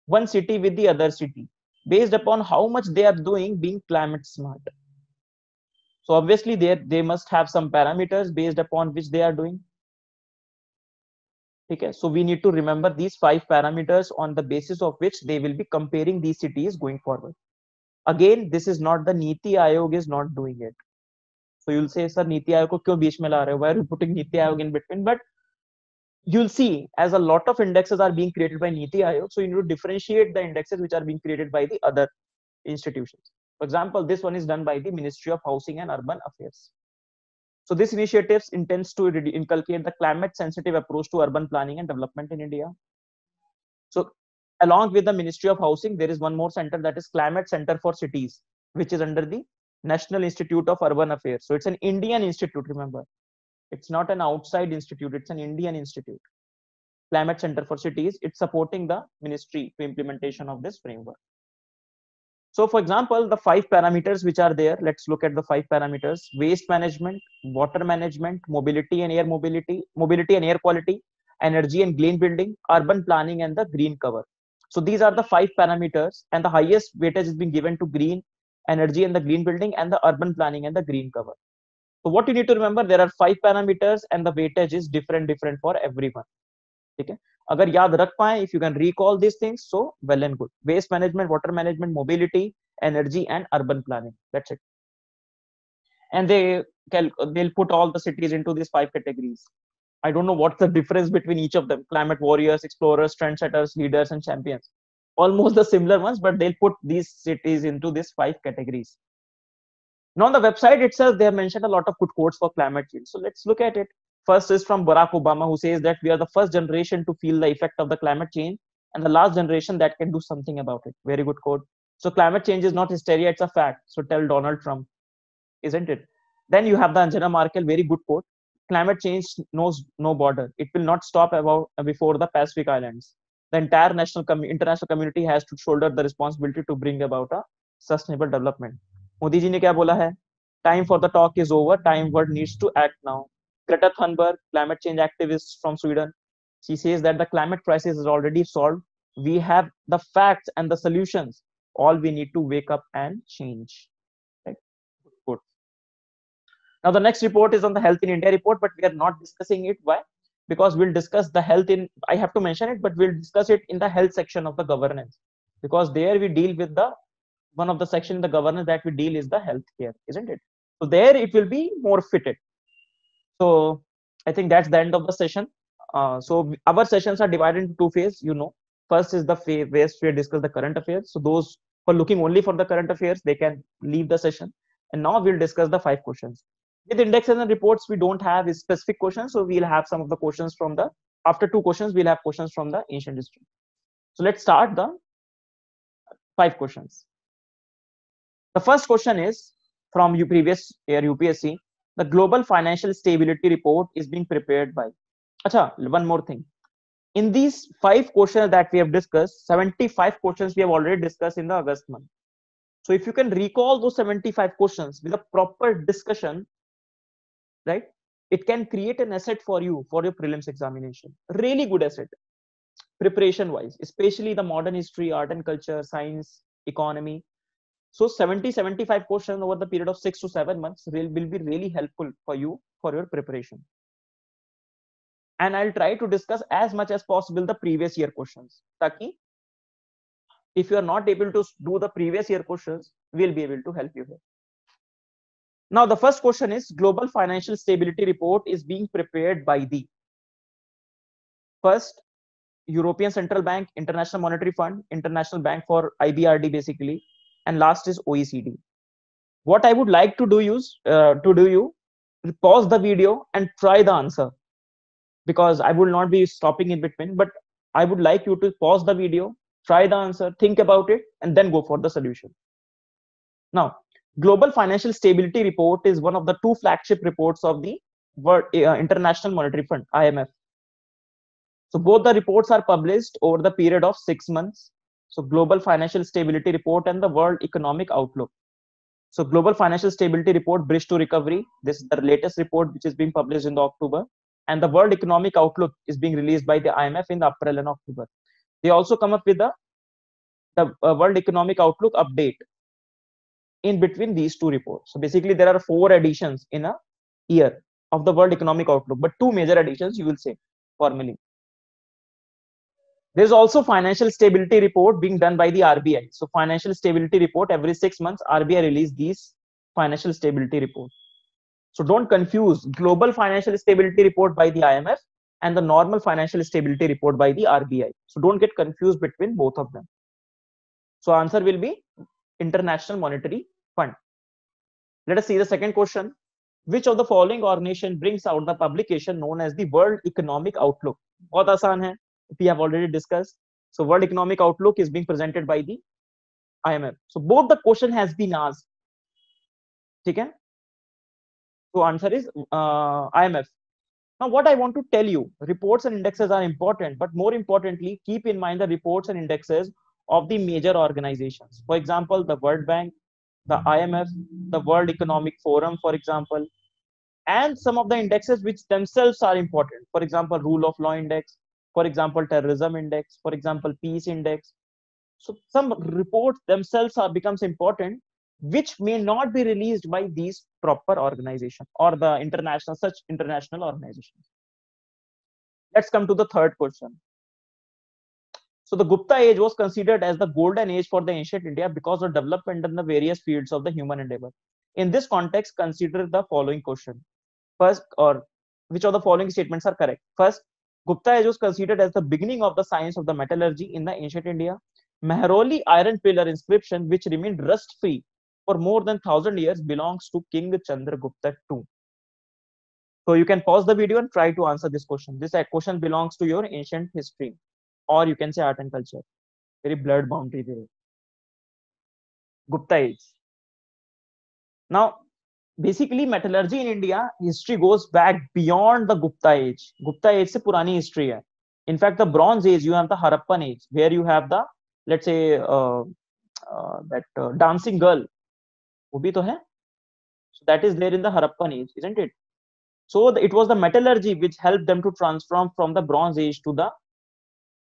one city with the other city, based upon how much they are doing being climate smart. So obviously they must have some parameters based upon which they are doing. Okay, so we need to remember these 5 parameters on the basis of which they will be comparing these cities going forward. Again, this is not the Niti Aayog is not doing it. So you'll say, sir, Niti Aayog ko kyun beech mein la rahe ho? Why are you putting Niti Aayog in between? But you'll see, as a lot of indexes are being created by Niti Aayog, so you need to differentiate the indexes which are being created by the other institutions. For example, this one is done by the Ministry of Housing and Urban Affairs. So this initiative intends to inculcate the climate-sensitive approach to urban planning and development in India. So along with the Ministry of Housing, there is one more center, that is Climate Center for Cities, which is under the National Institute of Urban Affairs. So it's an Indian institute, remember. It's not an outside institute, it's an Indian institute. Climate Center for Cities, it's supporting the ministry to implementation of this framework. So for example, the 5 parameters which are there, let's look at the 5 parameters: waste management, water management, mobility and air quality, energy and green building, urban planning, and the green cover. So these are the 5 parameters, and the highest weightage is being given to green, energy and the green building, and the urban planning and the green cover. So what you need to remember, there are 5 parameters and the weightage is different for everyone. Okay. अगर याद रख पाए, if you can recall these things, so well and good. Waste management, water management, mobility, energy, and urban planning. That's it. And they'll put all the cities into these 5 categories. I don't know what's the difference between each of them: climate warriors, explorers, trendsetters, leaders, and champions. Almost the similar ones, but they'll put these cities into these 5 categories. Now, on the website itself, they have mentioned a lot of good quotes for climate change. So let's look at it. First is from Barack Obama, who says that we are the first generation to feel the effect of the climate change and the last generation that can do something about it. Very good quote. So climate change is not hysteria, it's a fact. So tell Donald Trump, isn't it? Then you have the Angela Merkel, very good quote. Climate change knows no border. It will not stop before the Pacific Islands. The entire international community has to shoulder the responsibility to bring about a sustainable development. Modi ji ने क्या बोला है? Time for the talk is over. Time world needs to act now. Greta Thunberg, climate change activist from Sweden, she says that the climate crisis is already solved. We have the facts and the solutions. All we need to wake up and change. Right? Good. Now the next report is on the Health in India report, but we are not discussing it. Why? Because we'll discuss the health in, I have to mention it, but we'll discuss it in the health section of the governance, because there we deal with the one of the section in the governance that we deal is the healthcare, isn't it? So there it will be more fitted. So I think that's the end of the session. So our sessions are divided into two phases, you know. First is the phase where we discuss the current affairs. So those who are looking only for the current affairs, they can leave the session. And now we'll discuss the 5 questions. With indexes and reports, we don't have specific questions. So we'll have some of the questions from the, after 2 questions, we'll have questions from the ancient history. So let's start the 5 questions. The first question is from previous year UPSC. The Global Financial Stability Report is being prepared by. Acha, one more thing. In these 5 questions that we have discussed, 75 questions we have already discussed in the August month. So if you can recall those 75 questions with a proper discussion, right, it can create an asset for you for your prelims examination. Really good asset, preparation wise, especially the modern history, art and culture, science, economy. So 75 questions over the period of 6 to 7 months will be really helpful for you for your preparation. And I'll try to discuss as much as possible the previous year questions. Taki, if you are not able to do the previous year questions, we'll be able to help you here. Now, the first question is Global Financial Stability Report is being prepared by the first European Central Bank, International Monetary Fund, International Bank for IBRD basically, and last is OECD. What I would like to do is pause the video and try the answer, because I will not be stopping in between, but I would like you to pause the video, try the answer, think about it, and then go for the solution. Now, Global Financial Stability Report is one of the 2 flagship reports of the International Monetary Fund, IMF. So both the reports are published over the period of 6 months. So Global Financial Stability Report and the World Economic Outlook. So Global Financial Stability Report, Bridge to Recovery. This is the latest report which is being published in the October. And the World Economic Outlook is being released by the IMF in the April and October. They also come up with the World Economic Outlook update in between these 2 reports. So basically there are 4 editions in a year of the World Economic Outlook, but 2 major editions you will say formally. There's also Financial Stability Report being done by the RBI. So Financial Stability Report, every 6 months, RBI release these Financial Stability Report. So don't confuse Global Financial Stability Report by the IMF and the normal Financial Stability Report by the RBI. So don't get confused between both of them. So answer will be International Monetary Fund. Let us see the second question. Which of the following organization brings out the publication known as the World Economic Outlook? बहुत आसान है. We have already discussed. So World Economic Outlook is being presented by the IMF. So both the question has been asked. ठीक है? So answer is IMF. Now what I want to tell you, reports and indexes are important, but more importantly, keep in mind the reports and indexes of the major organizations. For example, the World Bank, the IMF, the World Economic Forum, for example, and some of the indexes which themselves are important. For example, Rule of Law Index, for example, Terrorism Index, for example, Peace Index. So some reports themselves becomes important, which may not be released by these proper organizations or the such international organizations. Let's come to the third question. So the Gupta age was considered as the golden age for the ancient India because of development in the various fields of the human endeavor. In this context, consider the following question. First, or which of the following statements are correct? First, Gupta age was considered as the beginning of the science of the metallurgy in the ancient India. Mehrauli iron pillar inscription, which remained rust-free for more than 1,000 years, belongs to King Chandragupta II. So you can pause the video and try to answer this question. This question belongs to your ancient history, or you can say art and culture. Very blurred boundary there. Gupta age. Now, basically metallurgy in India history goes back beyond the Gupta age. Gupta age से पुरानी history है. In fact, the Bronze Age, you have the Harappan age, where you have the, let's say, that dancing girl. वो भी तो है. So that is there in the Harappan age, isn't it? So it was the metallurgy which helped them to transform from the Bronze Age to the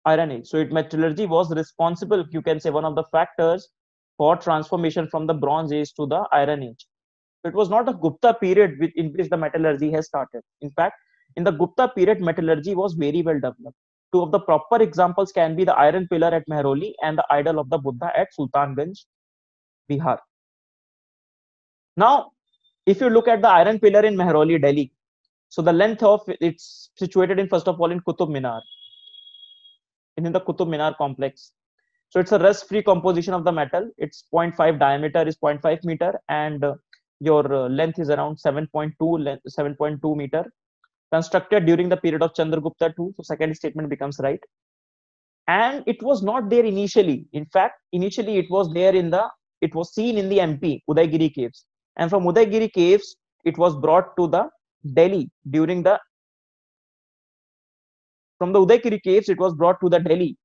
Iron Age. So metallurgy was responsible, you can say, one of the factors for transformation from the Bronze Age to the Iron Age. So it was not a Gupta period in which the metallurgy has started. In fact, in the Gupta period, metallurgy was very well developed. Two of the proper examples can be the iron pillar at Mehrauli and the idol of the Buddha at Sultanganj, Bihar. Now, if you look at the iron pillar in Mehrauli, Delhi, so the length of it's situated in, first of all, in Qutub Minar, in the Qutub Minar complex. So it's a rust-free composition of the metal. Its 0.5 diameter is 0.5 meter, and your length is around 7.2 meter. Constructed during the period of Chandragupta II. So second statement becomes right. And it was not there initially. In fact, initially it was there it was seen in the MP, Udaygiri caves. And from Udaygiri caves, it was brought to the Delhi from the Udaygiri caves, it was brought to the Delhi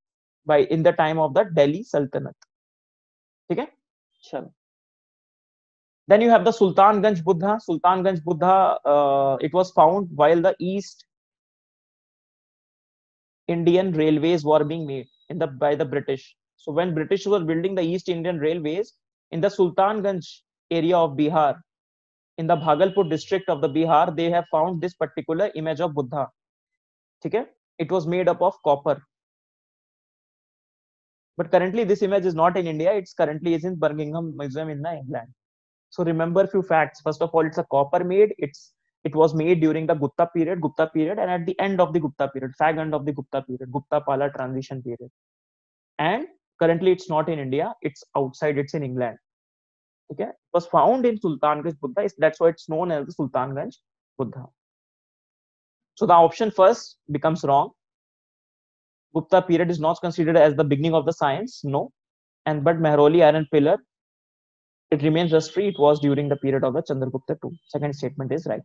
in the time of the Delhi Sultanate. Okay? Chalo. Then you have the Sultanganj Buddha. Sultanganj Buddha, it was found while the East Indian railways were being made by the British. So when British were building the East Indian railways in the Sultanganj area of Bihar, in the Bhagalpur district of the Bihar, they have found this particular image of Buddha. Okay? It was made up of copper. But currently this image is not in India. It's currently is in Birmingham Museum in England. So remember a few facts. First of all, it's a copper made. It was made during the Gupta period, and at the end of the Gupta period, fag end of the Gupta period, Gupta Pala transition period. And currently it's not in India. It's outside. It's in England. Okay, it was found in Sultanganj Buddha. That's why it's known as the Sultanganj Buddha. So the option first becomes wrong. Gupta period is not considered as the beginning of the science. No, but Mehrauli iron pillar, it remains rust-free. It was during the period of the Chandragupta II. Second statement is right.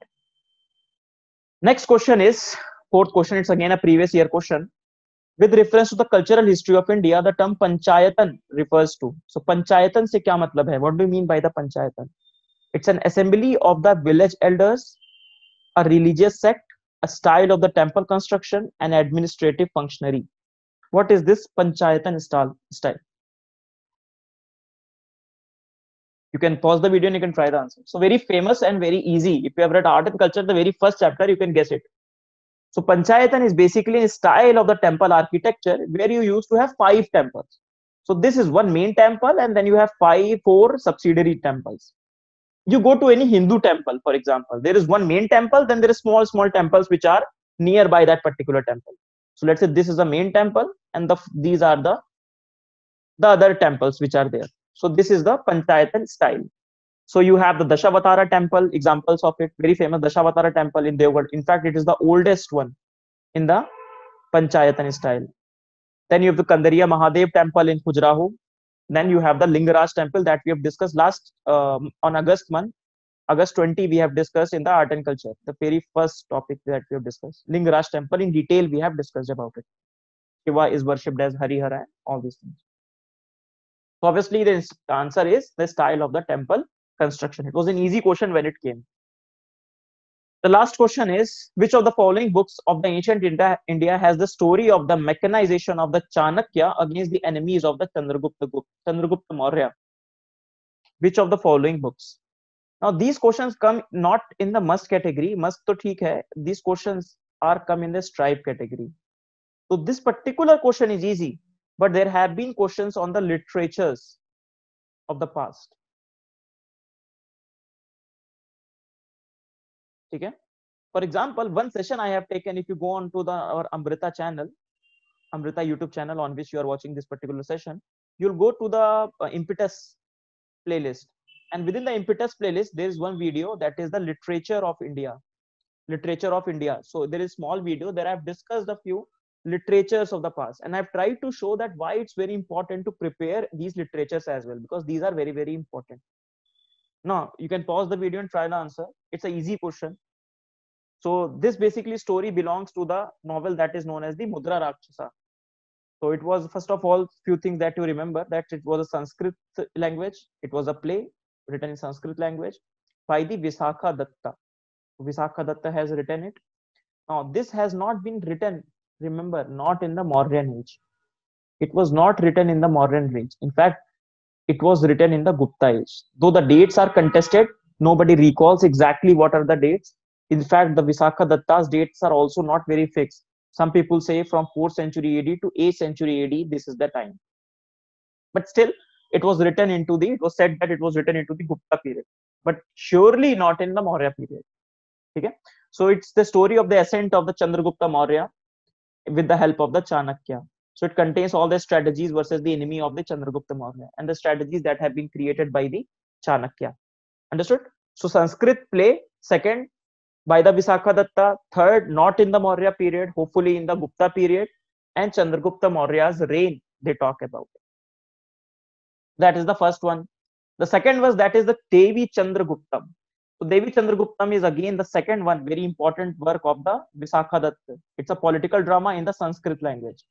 Next question is fourth question. It's again a previous year question. With reference to the cultural history of India, the term Panchayatan refers to. So Panchayatan se kya matlab hai? What do you mean by the Panchayatan? It's an assembly of the village elders, a religious sect, a style of the temple construction, an administrative functionary. What is this Panchayatan style? You can pause the video and you can try the answer. So very famous and very easy. If you have read art and culture, the very first chapter, you can guess it. So Panchayatan is basically a style of the temple architecture where you used to have 5 temples. So this is one main temple, and then you have 4 subsidiary temples. You go to any Hindu temple, for example, there is one main temple, then there is small temples which are nearby that particular temple. So let's say this is the main temple, and these are the other temples which are there. So this is the Panchayatan style. So you have the Dashavatara temple, examples of it, very famous Dashavatara temple in Devgarh. In fact, it is the oldest one in the Panchayatan style. Then you have the Kandariya Mahadev temple in Khajuraho. Then you have the Lingaraj temple that we have discussed last on August 20 we have discussed in the art and culture, the very first topic that we have discussed. Lingaraj temple in detail we have discussed about it. Shiva is worshipped as Harihara, all these things. So obviously the answer is the style of the temple construction. It was an easy question when it came. The last question is, which of the following books of the ancient India has the story of the mechanization of the Chanakya against the enemies of the Chandragupta Maurya? Which of the following books? Now these questions come not in the must category. Must to theek hai. These questions are come in the stripe category. So this particular question is easy. but there have been questions on the literatures of the past. Okay. For example, one session I have taken, if you go on to our Amrita channel, Amrita YouTube channel on which you are watching this particular session, you'll go to the Impetus playlist. And within the Impetus playlist, there is one video that is the literature of India. Literature of India. So there is small video that I've discussed a few literatures of the past. And I've tried to show that why it's very important to prepare these literatures as well, because these are very, very important. Now, you can pause the video and try the answer. It's an easy question. So this basically story belongs to the novel that is known as the Mudra Rakshasa. So it was, first of all, few things that you remember, that it was a Sanskrit language. It was a play written in Sanskrit language by the Visakha Datta. Visakha Datta has written it. Now, this has not been written, remember, not in the Mauryan age. It was not written in the Mauryan age. In fact, it was written in the Gupta age. Though the dates are contested, nobody recalls exactly what are the dates. In fact, the Visakha Datta's dates are also not very fixed. Some people say from 4th century AD to 8th century AD, this is the time. But still, it was written into the, it was said that it was written into the Gupta period, but surely not in the Maurya period. Okay? So it's the story of the ascent of the Chandragupta Maurya with the help of the Chanakya. So it contains all the strategies versus the enemy of the Chandragupta Maurya and the strategies that have been created by the Chanakya. Understood? So Sanskrit play, second, by the Visakha Datta, third, not in the Maurya period, hopefully in the Gupta period, and Chandragupta Maurya's reign they talk about. That is the first one. The second was, that is the Devi Chandraguptam. So Devi Chandraguptam is again the second one, very important work of the Visakha Datta. It's a political drama in the Sanskrit language.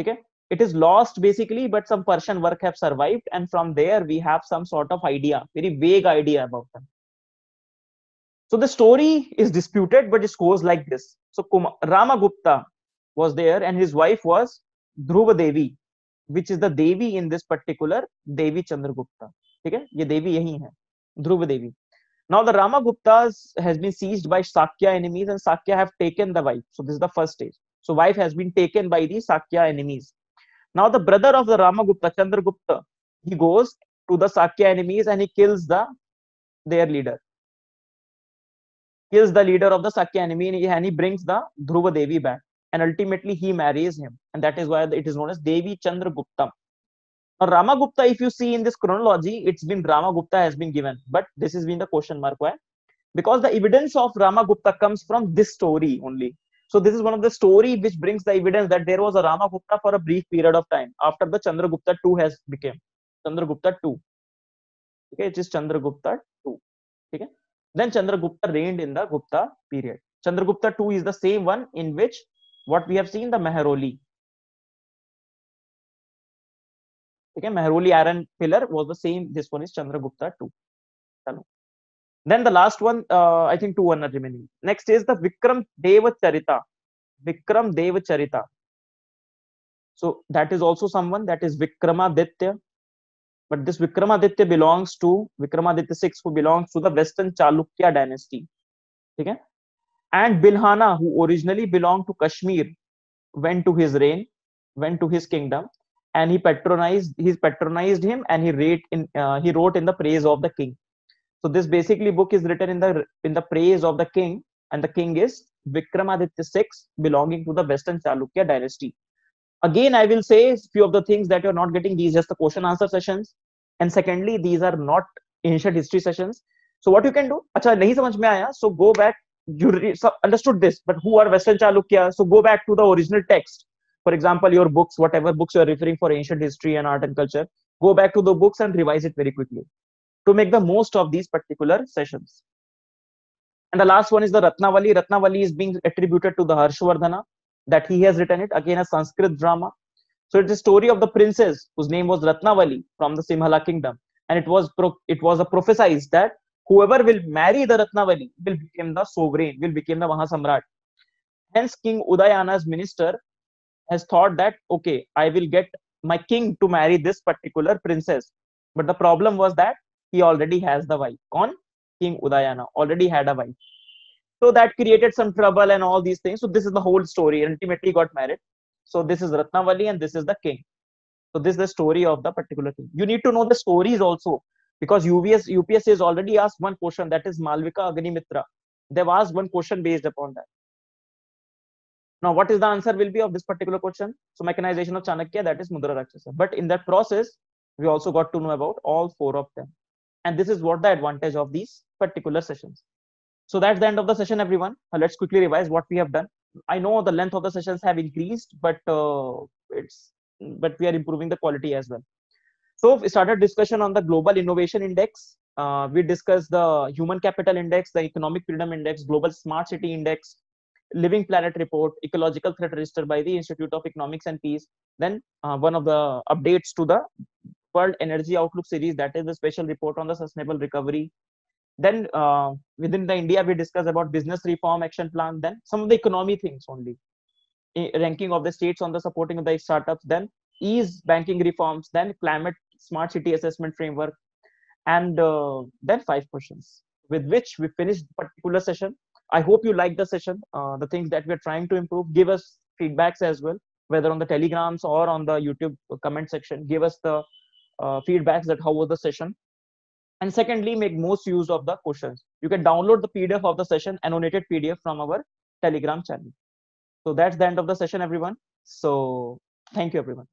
Okay? It is lost basically, but some Persian work have survived, and from there we have some sort of idea, very vague idea about them. So the story is disputed, but it goes like this. So Ramagupta was there, and his wife was Dhruva Devi, which is the Devi in this particular Devi Chandragupta. Okay? Ye Devi yahi hai, Dhruva Devi. Now the Ramaguptas has been seized by Sakya enemies, and Sakya have taken the wife. So this is the first stage. So wife has been taken by the Sakya enemies. Now the brother of the Ramagupta, Chandragupta, he goes to the Sakya enemies and he kills their leader. Kills the leader of the Sakya enemy, and he brings the Dhruva Devi back. And ultimately he marries him. And that is why it is known as Devi Chandraguptam. Now Ramagupta, if you see in this chronology, it's been Ramagupta has been given. But this has been the question mark. Why? Because the evidence of Ramagupta comes from this story only. So this is one of the story which brings the evidence that there was a Ramagupta for a brief period of time after the Chandragupta II has become Chandragupta II. Okay, it is Chandragupta II. Okay. Then Chandragupta reigned in the Gupta period. Chandragupta II is the same one in which what we have seen, the Mehroli. Okay, Mehroli iron pillar was the same. This one is Chandragupta II. Then the last one, I think 2 are remaining. Next is the Vikram Deva Charita. Vikram Deva Charita. So that is also someone, that is Vikramaditya. But this Vikramaditya belongs to Vikramaditya VI, who belongs to the Western Chalukya dynasty. Okay? And Bilhana, who originally belonged to Kashmir, went to his reign, went to his kingdom, and he patronized him, and he wrote in the praise of the king. So this basically book is written in the praise of the king, and the king is Vikramaditya VI, belonging to the Western Chalukya dynasty. Again, I will say few of the things that you're not getting. These just the question answer sessions, and secondly, these are not ancient history sessions. So what you can do? Acha, nahi samajh mein aaya, so go back. You understood this, but who are Western Chalukya? So go back to the original text. For example, your books, whatever books you're referring for ancient history and art and culture, go back to the books and revise it very quickly to make the most of these particular sessions. And the last one is the Ratnavali. Ratnavali is being attributed to the Harshvardhana, that he has written it, again a Sanskrit drama. So it's a story of the princess whose name was Ratnavali from the Simhala kingdom, and it was a prophesied that whoever will marry the Ratnavali will become the sovereign, will become the Mahasamrat. Hence, King Udayana's minister has thought that, okay, I will get my king to marry this particular princess. But the problem was that he already has the wife. King Udayana already had a wife. So that created some trouble and all these things. So this is the whole story. Ultimately got married. So this is Ratnavali and this is the king. So this is the story of the particular thing. You need to know the stories also, because UPSC has already asked one question, that is Malvika Agnimitra. They've asked one question based upon that. Now, what is the answer will be of this particular question? So mechanization of Chanakya, that is Mudra Rakshasa. But in that process, we also got to know about all four of them. And this is what the advantage of these particular sessions. So that's the end of the session, everyone. Let's quickly revise what we have done. I know the length of the sessions have increased, but we are improving the quality as well. So we started discussion on the Global Innovation Index. We discussed the Human Capital Index, the Economic Freedom Index, Global Smart City Index, Living Planet Report, Ecological Threat Register by the Institute of Economics and Peace. Then one of the updates to the World Energy Outlook series, that is the special report on the sustainable recovery. Then within the India, we discussed about business reform action plan. Then some of the economy things only, ranking of the states on the supporting of the startups. Then ease banking reforms. Then climate smart city assessment framework, and then 5 questions with which we finished the particular session. I hope you like the session. The things that we're trying to improve, give us feedbacks as well, whether on the telegrams or on the YouTube comment section. Give us the feedbacks that how was the session. And secondly, make most use of the questions. You can download the PDF of the session, annotated PDF from our Telegram channel. So that's the end of the session, everyone. So thank you, everyone.